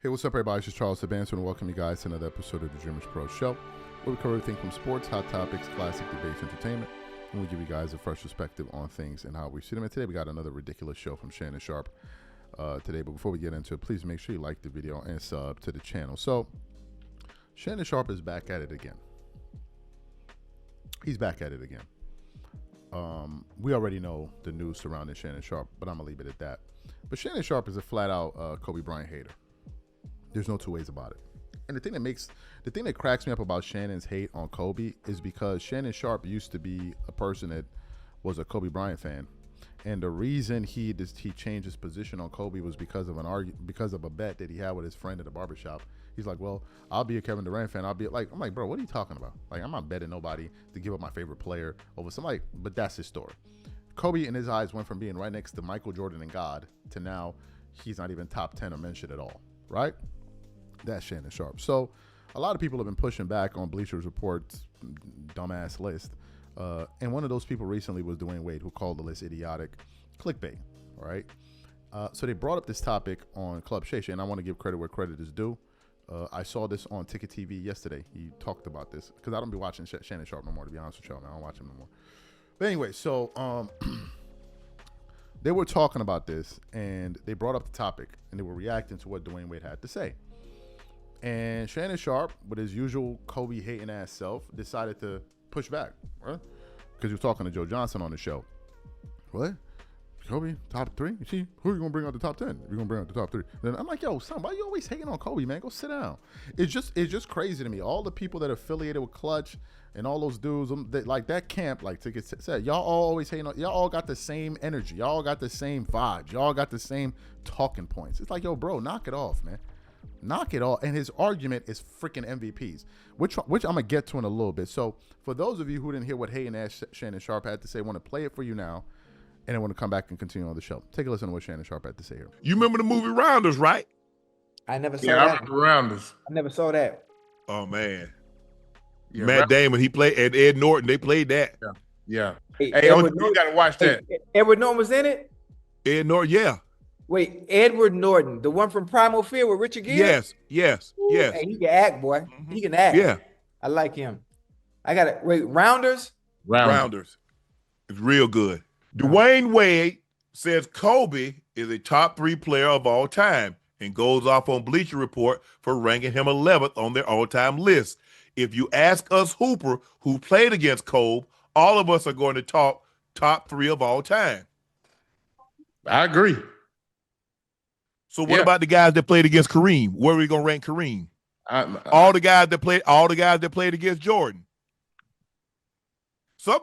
Hey, what's up, everybody? This is Charles Advancer, and welcome you guys to another episode of the Dreamers Pro Show, where we cover everything from sports, hot topics, classic debates, entertainment, and we give you guys a fresh perspective on things and how we see them. And today we got another ridiculous show from Shannon Sharpe today. But before we get into it, please make sure you like the video and sub to the channel. So, Shannon Sharpe is back at it again. He's back at it again. We already know the news surrounding Shannon Sharpe, but I'm going to leave it at that. But Shannon Sharpe is a flat-out Kobe Bryant hater. There's no two ways about it. And the thing that cracks me up about Shannon's hate on Kobe is because Shannon Sharpe used to be a person that was a Kobe Bryant fan. And the reason he changed his position on Kobe was because of a bet that he had with his friend at the barbershop. He's like, well, I'll be a Kevin Durant fan. I'm like, bro, what are you talking about? Like, I'm not betting nobody to give up my favorite player over somebody. But that's his story. Kobe, in his eyes, went from being right next to Michael Jordan and God to now he's not even top 10 or mentioned at all, right? That's Shannon Sharpe. So a lot of people have been pushing back on Bleacher Report's dumbass list. And one of those people recently was Dwayne Wade, who called the list idiotic clickbait, all right? So they brought up this topic on Club Shay Shay, and I want to give credit where credit is due. I saw this on Ticket TV yesterday. He talked about this because I don't be watching Shannon Sharpe no more, to be honest with y'all, man. I don't watch him no more. But anyway, so they were talking about this, and they brought up the topic, and they were reacting to what Dwayne Wade had to say. And Shannon Sharpe, with his usual Kobe hating ass self, decided to push back, right? Because he was talking to Joe Johnson on the show. What? Kobe, top 3? You see, who are you going to bring out the top 10? You're going to bring out the top 3. Then I'm like, yo, son, why are you always hating on Kobe, man? Go sit down. It's just crazy to me. All the people that are affiliated with Klutch and all those dudes, like that camp, like Ticket said, y'all all always hating on, y'all all got the same energy. Y'all all got the same vibes. Y'all got the same talking points. It's like, yo, bro, knock it off, man. Knock it off. And his argument is freaking MVPs, which I'm going to get to in a little bit. So for those of you who didn't hear what hating ass Shannon Sharpe had to say, I want to play it for you now. And I want to come back and continue on the show. Take a listen to what Shannon Sharpe had to say here. You remember the movie Rounders, right? I never saw Yeah, that. I remember Rounders. I never saw that. Oh man, Yeah, Matt Damon, he played, and Ed Norton, they played that. Yeah. Hey, Hey, OG, you got to watch that. Edward Norton was in it? Ed Norton, yeah. Wait, Edward Norton, the one from Primal Fear with Richard Gere? Yes. Hey, he can act, boy. He can act. Yeah. I like him. I got it. Wait, Rounders? Rounders. It's real good. Dwayne Wade says Kobe is a top 3 player of all time and goes off on Bleacher Report for ranking him 11th on their all-time list. If you ask us Hooper, who played against Kobe, all of us are going to talk top 3 of all time. I agree. So what about the guys that played against Kareem? Where are we going to rank Kareem? All the guys that played against Jordan. So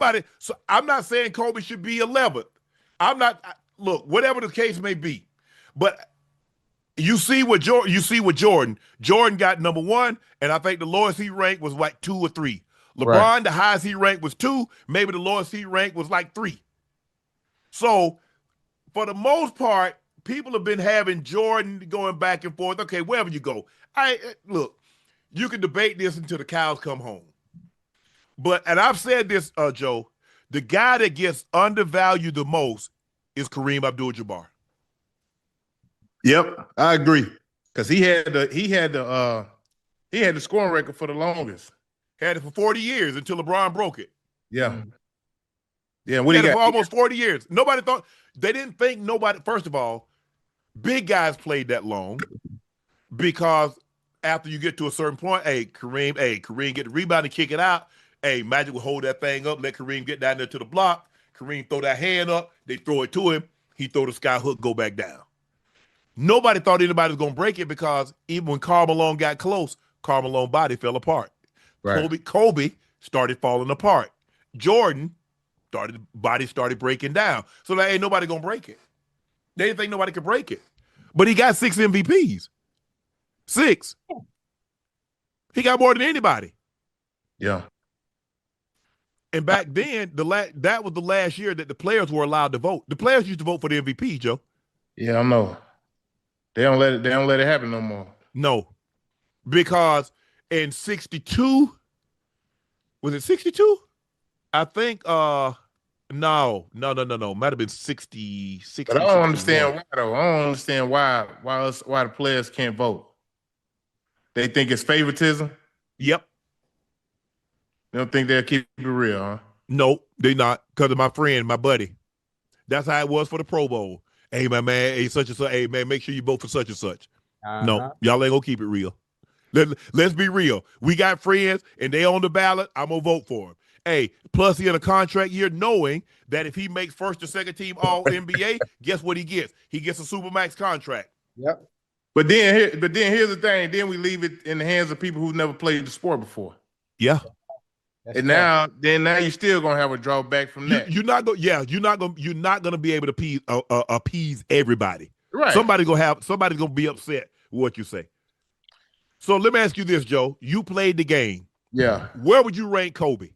I'm not saying Kobe should be 11th. Look, whatever the case may be. But you see what Jordan. Jordan got number 1, and I think the lowest he ranked was like 2 or 3. LeBron, right. The highest he ranked was 2. Maybe the lowest he ranked was like 3. So for the most part, people have been having Jordan going back and forth. Okay, wherever you go. Look, you can debate this until the cows come home. And I've said this, Joe, the guy that gets undervalued the most is Kareem Abdul-Jabbar. Yep, I agree. Because he had the scoring record for the longest. Had it for 40 years until LeBron broke it. Yeah. Yeah, he had it for almost 40 years. They didn't think nobody, first of all, big guys played that long because after you get to a certain point, Kareem get the rebound and kick it out. Hey, Magic will hold that thing up, let Kareem get down there to the block. Kareem throw that hand up, they throw it to him. He throw the sky hook, go back down. Nobody thought anybody was going to break it because even when Karl Malone got close, Karl Malone's body fell apart. Right. Kobe started falling apart. Jordan body started breaking down. So ain't nobody going to break it. They didn't think nobody could break it. But he got 6 MVPs. 6. He got more than anybody. Yeah. And back then, that was the last year that the players were allowed to vote. The players used to vote for the MVP, Joe. Yeah, I know. They don't let it happen no more. No. Because in 62, was it 62? I think no. Might have been 60. But I don't understand why though. I don't understand why the players can't vote. They think it's favoritism. Yep. They don't think they'll keep it real, huh? No, they not. Because of my friend, my buddy. That's how it was for the Pro Bowl. Hey, my man, hey, such and such. Hey, man, make sure you vote for such and such. No, y'all ain't gonna keep it real. Let's be real. We got friends, and they on the ballot. I'm gonna vote for him. Hey, plus he in a contract year, knowing that if he makes first or second team All NBA, guess what he gets? He gets a Supermax contract. Yep. But then here's the thing. Then we leave it in the hands of people who've never played the sport before. Yeah. That's And tough. now you're still gonna have a drawback from that. You're not gonna be able to appease everybody. Right. Somebody's gonna be upset with what you say. So let me ask you this, Joe. You played the game. Yeah. Where would you rank Kobe?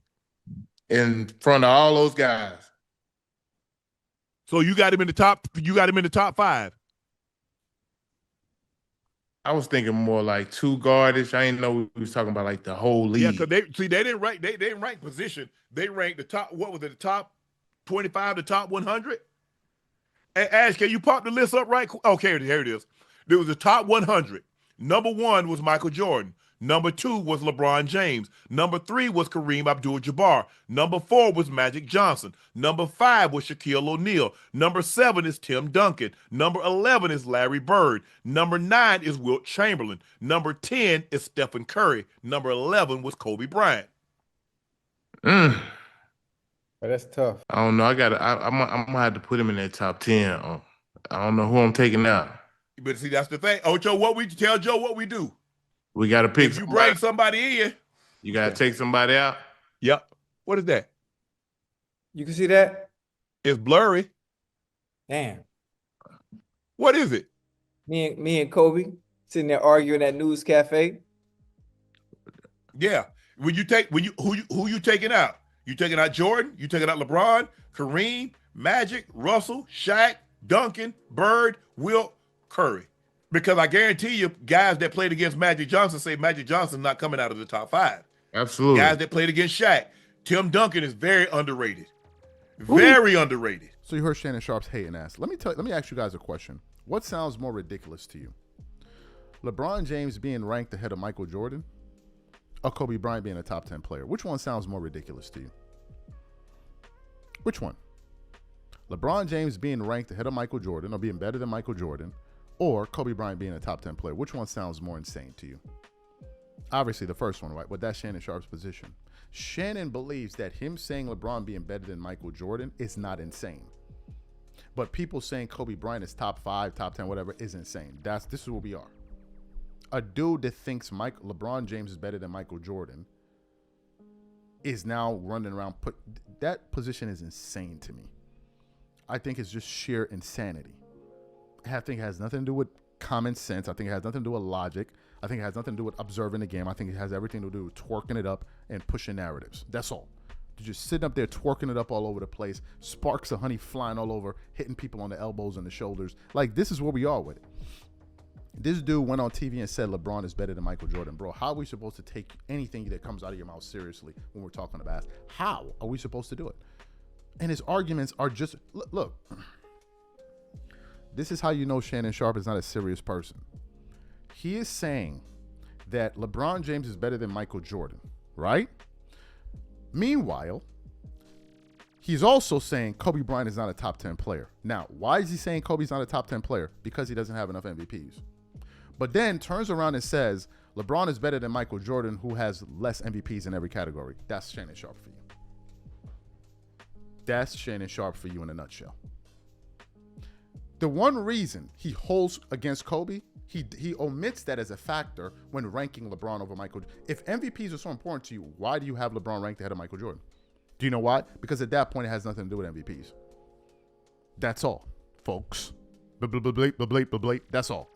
In front of all those guys. So you got him in the top 5. I was thinking more like 2 guardish. I didn't know we was talking about like the whole league. Yeah, because they didn't rank position. They ranked the top, what was it, the top 25, the top 100? And Ash, can you pop the list up right? Okay, here it is. There was the top 100. Number 1 was Michael Jordan. Number 2 was LeBron James. Number 3 was Kareem Abdul-Jabbar. Number 4 was Magic Johnson. Number 5 was Shaquille O'Neal. Number 7 is Tim Duncan. Number 11 is Larry Bird. Number 9 is Wilt Chamberlain. Number 10 is Stephen Curry. Number 11 was Kobe Bryant. But that's tough. I don't know. I'm gonna have to put him in that top 10. I don't know who I'm taking out. But see, that's the thing. Ocho, tell Joe what we do. We got to pick. If you bring somebody in, you got to take somebody out. Yep. What is that? You can see that? It's blurry. Damn. What is it? Me and Kobe sitting there arguing at News Cafe. Yeah. Who you taking out? You taking out Jordan? You taking out LeBron, Kareem, Magic, Russell, Shaq, Duncan, Bird, Wilt, Curry? Because I guarantee you, guys that played against Magic Johnson say Magic Johnson not coming out of the top 5. Absolutely. Guys that played against Shaq, Tim Duncan is very underrated. Very underrated. So you heard Shannon Sharpe's hating ass. Let me ask you guys a question. What sounds more ridiculous to you? LeBron James being ranked ahead of Michael Jordan, or Kobe Bryant being a top 10 player? Which one sounds more ridiculous to you? Which one? LeBron James being ranked ahead of Michael Jordan, or being better than Michael Jordan, or Kobe Bryant being a top 10 player? Which one sounds more insane to you? Obviously the first one, right? But that's Shannon Sharpe's position. Shannon believes that him saying LeBron being better than Michael Jordan is not insane. But people saying Kobe Bryant is top 5, top 10, whatever, is insane. This is where we are. A dude that thinks LeBron James is better than Michael Jordan is now running around. That position is insane to me. I think it's just sheer insanity. I think it has nothing to do with common sense. I think it has nothing to do with logic. I think it has nothing to do with observing the game. I think it has everything to do with twerking it up and pushing narratives. That's all. You're just sitting up there twerking it up all over the place, sparks of honey flying all over, hitting people on the elbows and the shoulders. Like, this is where we are with it. This dude went on TV and said LeBron is better than Michael Jordan. Bro, how are we supposed to take anything that comes out of your mouth seriously when we're talking about it? How are we supposed to do it? And his arguments are just, look. This is how you know Shannon Sharpe is not a serious person. He is saying that LeBron James is better than Michael Jordan, right? Meanwhile, he's also saying Kobe Bryant is not a top 10 player. Now, why is he saying Kobe's not a top 10 player? Because he doesn't have enough MVPs. But then turns around and says LeBron is better than Michael Jordan, who has less MVPs in every category. That's Shannon Sharpe for you. That's Shannon Sharpe for you in a nutshell. The one reason he holds against Kobe, he omits that as a factor when ranking LeBron over Michael. If MVPs are so important to you, why do you have LeBron ranked ahead of Michael Jordan? Do you know why? Because at that point, it has nothing to do with MVPs. That's all, folks. That's all.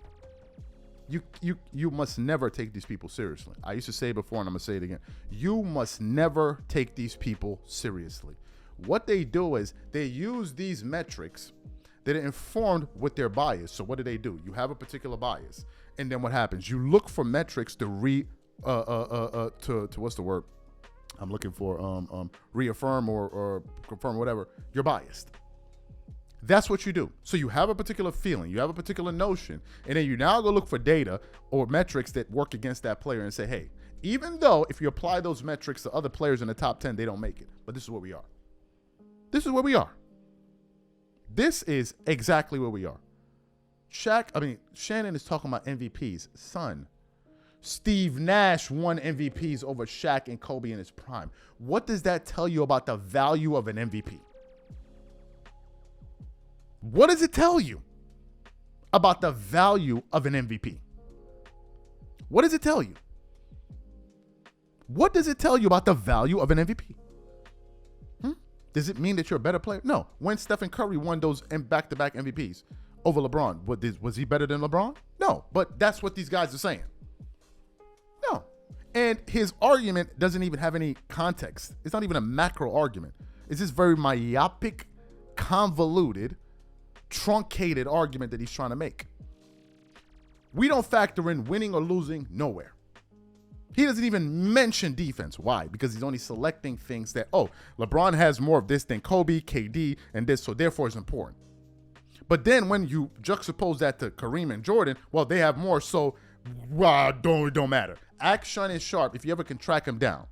You must never take these people seriously. I used to say it before, and I'm going to say it again. You must never take these people seriously. What they do is they use these metrics that are informed with their bias. So what do? You have a particular bias, and then what happens? You look for metrics to what's the word I'm looking for? Reaffirm or confirm whatever. You're biased. That's what you do. So you have a particular feeling, you have a particular notion, and then you now go look for data or metrics that work against that player and say, hey, even though if you apply those metrics to other players in the top 10, they don't make it. But this is where we are. This is where we are. This is exactly where we are. Shannon is talking about MVPs. Son, Steve Nash won MVPs over Shaq and Kobe in his prime. What does that tell you about the value of an MVP? What does it tell you about the value of an MVP? What does it tell you? What does it tell you about the value of an MVP? Does it mean that you're a better player? No. When Stephen Curry won those back-to-back MVPs over LeBron, was he better than LeBron? No. But that's what these guys are saying. No. And his argument doesn't even have any context. It's not even a macro argument. It's this very myopic, convoluted, truncated argument that he's trying to make. We don't factor in winning or losing nowhere. He doesn't even mention defense. Why? Because he's only selecting things that, oh, LeBron has more of this than Kobe, KD, and this, so therefore it's important. But then when you juxtapose that to Kareem and Jordan, well, they have more, so don't matter. Ask Shannon Sharpe, if you ever can track him down.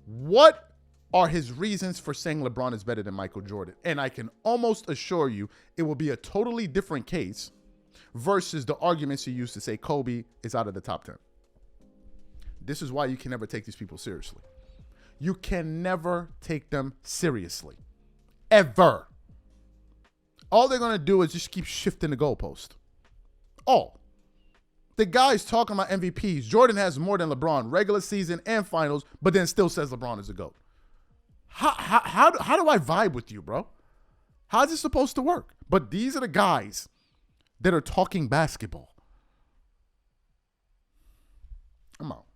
What are his reasons for saying LeBron is better than Michael Jordan? And I can almost assure you it will be a totally different case versus the arguments you used to say Kobe is out of the top 10. This is why you can never take these people seriously. You can never take them seriously. Ever. All they're going to do is just keep shifting the goalpost. All. The guy's talking about MVPs. Jordan has more than LeBron, regular season and finals, but then still says LeBron is a GOAT. How do I vibe with you, bro? How's this supposed to work? But these are the guys that are talking basketball. I'm out.